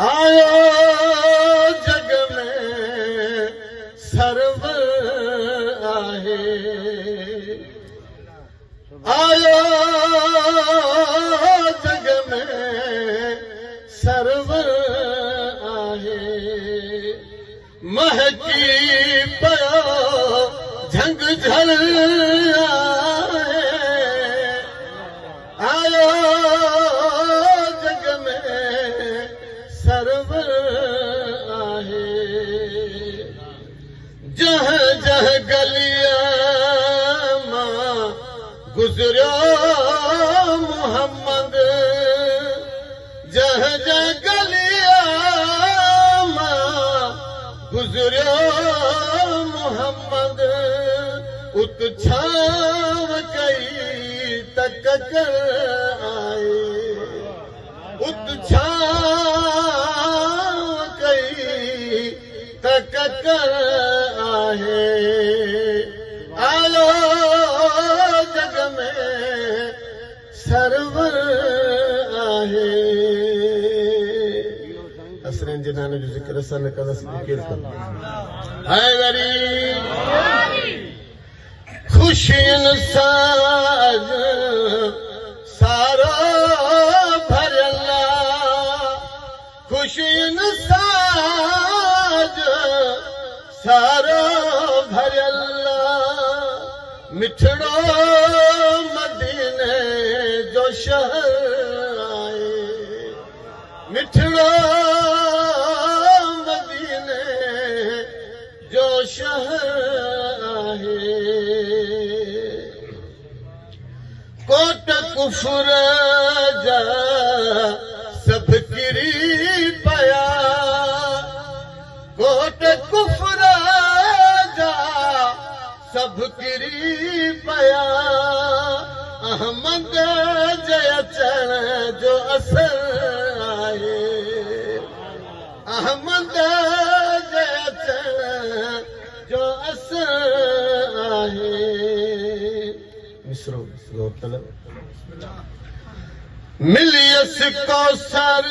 आयो जग में सर्व आहे आयो जग में सर्व आहे महकी पयो झंग झल आयो जग में सर्व आहे जह जह गलिया मां गुज़रियो मोहम्मद जह जह गलिया मां गुज़रियो मोहम्मद उत छाव कई तक कर आए उत छाव कई तक कर आहे आयो जग में सर्व आहे असरनि जे नाले जो ज़िक्र असां न कंदासीं केरु कंदो हाय वरी ख़ुशियुनि सां सारो भरियल ख़ुशियुनि सां सारो भरियल मिठड़ो मदीने जो शहर आहे मिठड़ो मदीने जो शहर आहे कोट कुफर जा सब किरी पया कोट कुफर जा सब किरी पया अहमद जे अचण जो असर आहे अहमद जे अचण जो असर आहे मिसरो तलब मिलियसि कौसर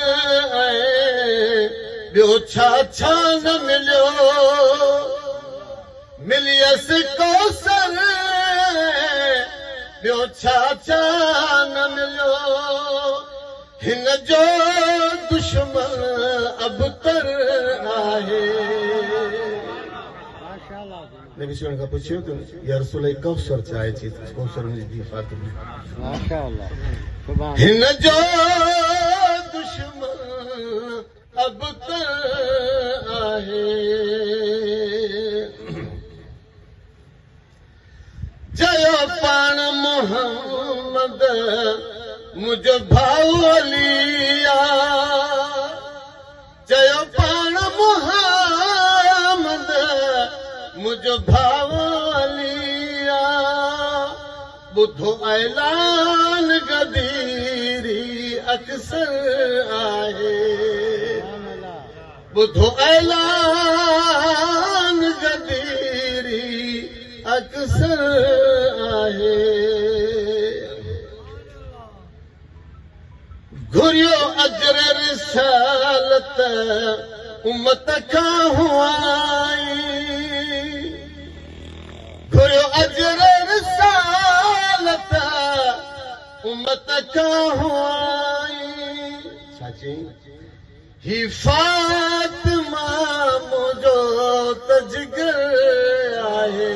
ॿियो छा छा न मिलियो मिलियसि कौसर ॿियो छा छा न मिलियो हिन जो दुश्मन अबतर आहे नबी सल्लल्लाहु अलैहि पुछियो त या रसूल कौसर चाहे थी कौसर जी फातिमा माशाअल्लाह हिन जो दुश्मन अबतर आहे चयो पाण मोहम्मद मुंहिंजो भाउ अली चयो पाण मोहम्मद मुंहिंजो भाउ अली ॿुधो ऐलान गदीरी अक्सर आहे ॿुधो ऐलान गदीरी अक्सर आहे घुरियो अजर रिसालत उम्मत खां हुआई घुरियो अजर रिसालत उम्मत खां हुआई छा चई ही फातिमा मुंहिंजो त जिगर आहे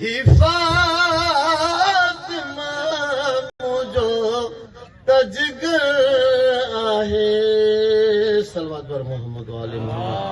ही फातिमा मुंहिंजो त जिगर आहे सलवात पर मोहम्मद वाले मोहम्मद